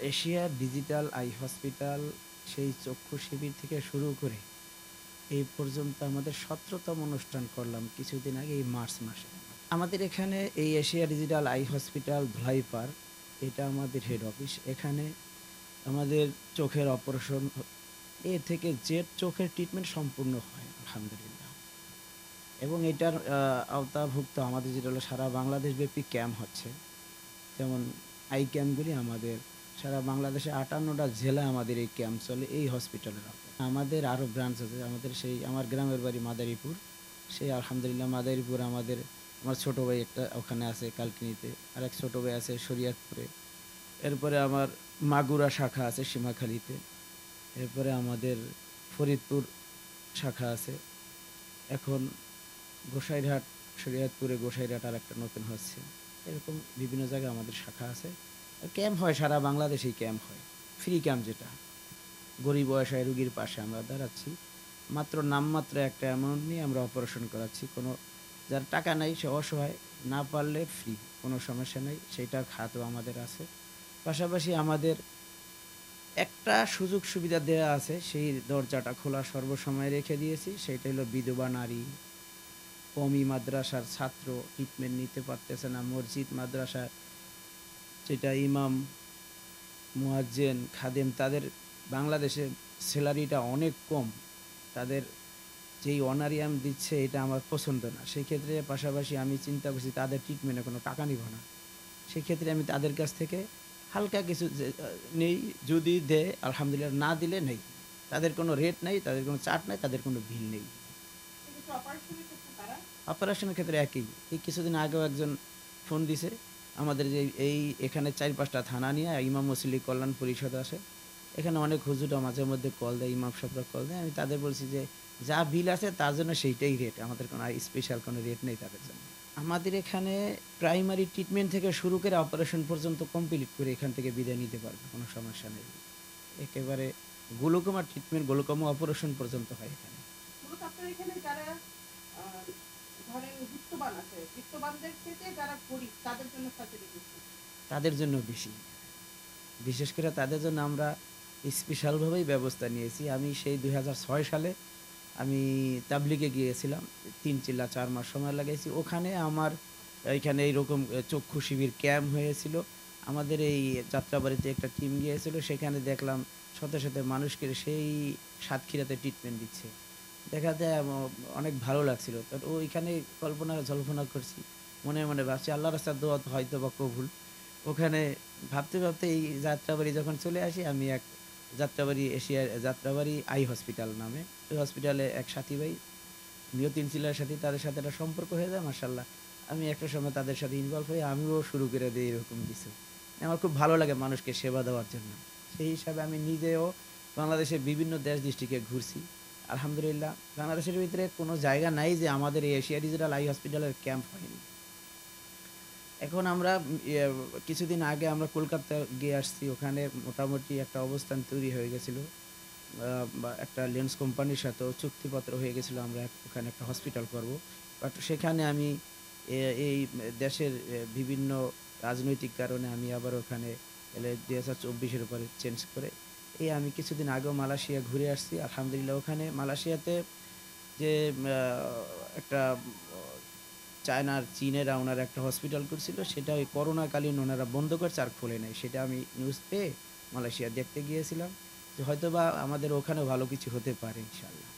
Asia digital eye hospital সেই চক্ষু শিবির থেকে শুরু করে এই পর্যন্ত আমাদের ১৭তম অনুষ্ঠান করলাম কিছুদিন আগে এই মার্চ মাসে। আমাদের এখানে এই এশিয়া ডিজিটাল আই হসপিটাল ধুলাইপাড়, এটা আমাদের হেড অফিস। এখানে আমাদের চোখের অপারেশন এ থেকে জেড চোখের ট্রিটমেন্ট সম্পূর্ণ হয় আলহামদুলিল্লাহ। এবং এটার আওতাভুক্ত আমাদের যেটা হলো সারা বাংলাদেশব্যাপী ক্যাম্প হচ্ছে। যেমন আই ক্যাম্পগুলি আমাদের সারা বাংলাদেশে ৫৮টা জেলায় আমাদের এই ক্যাম্প চলে এই হসপিটালের আওতায়। আমাদের আরও ব্রাঞ্চ আছে। আমাদের সেই আমার গ্রামের বাড়ি মাদারীপুর। সেই আলহামদুলিল্লাহ মাদারীপুর আমার ছোট ভাই একটা ওখানে আছে কালকিনিতে। আরেক ছোট ভাই আছে শরীয়তপুরে। এরপরে আমার মাগুরা শাখা আছে সীমাখালীতে। এরপরে আমাদের ফরিদপুর শাখা আছে। এখন গোসাইরহাট, শরীয়তপুরে গোসাইরহাট আরেকটা নতুন হচ্ছে। এরকম বিভিন্ন জায়গায় আমাদের শাখা আছে। আর ক্যাম্প হয় সারা বাংলাদেশেই ক্যাম্প হয়। ফ্রি ক্যাম্প যেটা। গরিব অসহায় রোগীর পাশে আমরা দাঁড়াচ্ছি। মাত্র নামমাত্র একটা অ্যামাউন্ট নিয়ে আমরা অপারেশন করাচ্ছি। যার টাকা নাই সে অসহায়, না পারলে ফ্রি। কোনো সমস্যা নাই। সেইটার খাতও আমাদের আছে। পাশাপাশি আমাদের একটা সুযোগ সুবিধা দেয়া আছে। সেই দরজাটা খোলা সর্বসময় রেখে দিয়েছি। সেইটা হলো বিধবা নারী, কওমি মাদ্রাসার ছাত্র ট্রিটমেন্ট নিতে পারতেছে না। মসজিদ, মাদ্রাসা যেটা ইমাম, মুয়াজ্জিন, খাদেম তাদের বাংলাদেশে সেলারিটা অনেক কম। তাদের যেই অনারিয়াম দিচ্ছে এটা আমার পছন্দ না। সেই ক্ষেত্রে পাশাপাশি আমি চিন্তা করছি তাদের ট্রিটমেন্টে কোনো টাকা নিব না। সেক্ষেত্রে আমি তাদের কাছ থেকে হালকা কিছু নেই। যদি দেয় আলহামদুলিল্লাহ, না দিলে নেই। তাদের কোনো রেট নাই, তাদের কোনো চার্ট নাই, তাদের কোনো বিল নেই। অপারেশনের ক্ষেত্রে একই। এই কিছুদিন আগেও একজন ফোন দিছে। আমাদের যে এখানে ৪-৫টা থানা নিয়ে ইমাম মুসল্লি কল্যাণ পরিষদ আসে। এখানে অনেক হুজুররা মাঝে মধ্যে কল দেয়, ইমাম সাহেবরা কল দেয়। আমি তাদের বলছি যে, যা বিল আছে তার জন্য সেইটাই রেট। আমাদের কোনো স্পেশাল কোনো রেট নেই তাদের জন্য। আমাদের এখানে প্রাইমারি ট্রিটমেন্ট থেকে শুরু করে অপারেশন পর্যন্ত কমপ্লিট করে এখান থেকে বিদায় নিতে পারবে। কোনো সমস্যা নেই। একেবারে গ্লুকোমা ট্রিটমেন্ট, গ্লুকোমা অপারেশন পর্যন্ত হয় এখানে। মূলত আপনার এখানে যারা আ ধরেন বিত্তবান আছে, বিত্তবানদের থেকে যারা গরিব তাদের জন্য ফ্যাসিলিটি বেশি। তাদের জন্য বেশি। বিশেষ করে তাদের জন্য আমরা স্পেশালভাবেই ব্যবস্থা নিয়েছি। আমি সেই ২০০৬ সালে আমি তাবলিগে গিয়েছিলাম। ৩ চিল্লা ৪ মাস সময় লাগাইছি। ওখানে আমার এইখানে এইরকম চক্ষু শিবির ক্যাম্প হয়েছিল। আমাদের এই যাত্রাবাড়িতে একটা টিম গিয়েছিল। সেখানে দেখলাম শত মানুষকে সেই সাতক্ষীরাতে ট্রিটমেন্ট দিচ্ছে। দেখা যায় অনেক ভালো লাগছিল। তো ওইখানে জল্পনা করছি। মনে মনে ভাবছি আল্লাহর রাস্তায় দোয়া তো হয়তোবা কবুল। ওখানে ভাবতে এই যাত্রাবাড়ি যখন চলে আসি, আমি এক যাত্রাবাড়ি আই হসপিটাল নামে। ওই হসপিটালে এক সাথী ভাই, উনিও ৩ চিল্লার সাথী, তাদের সাথে একটা সম্পর্ক হয়ে যায় মাশাআল্লাহ। আমি একটা সময় তাদের সাথে ইনভলভ হয়ে আমিও শুরু করে দেই এরকম কিছু। আমার খুব ভালো লাগে মানুষকে সেবা দেওয়ার জন্য। সেই হিসাবে আমি নিজেও বাংলাদেশের বিভিন্ন দেশ ডিস্ট্রিক্টে ঘুরছি। আলহামদুলিল্লাহ বাংলাদেশের ভিতরে কোনো জায়গা নাই যে আমাদের এই এশিয়া ডিজিটাল আই হসপিটালের ক্যাম্প হয়নি। এখন আমরা কিছুদিন আগে আমরা কলকাতা গিয়ে আসছি। ওখানে মোটামুটি একটা অবস্থান তৈরি হয়ে গেছিল। বা একটা লেন্স কোম্পানির সাথেও চুক্তিপত্র হয়ে গেছিল আমরা ওখানে একটা হসপিটাল করব। বাট সেখানে আমি এ এই দেশের বিভিন্ন রাজনৈতিক কারণে আমি আবার ওখানে ২০২৪ এর উপরে চেঞ্জ করে আমি কিছুদিন আগেও মালয়েশিয়া ঘুরে আসছি। আলহামদুলিল্লাহ ওখানে মালয়েশিয়াতে যে একটা চীনেরা ওনারা একটা হসপিটাল করছিল, সেটা ওই করোনাকালীন ওনারা বন্ধ করছে আর খোলে নাই। সেটা আমি নিউজ পেয়ে মালয়েশিয়া দেখতে গিয়েছিলাম যে হয়তোবা আমাদের ওখানেও ভালো কিছু হতে পারে ইনশাআল্লাহ।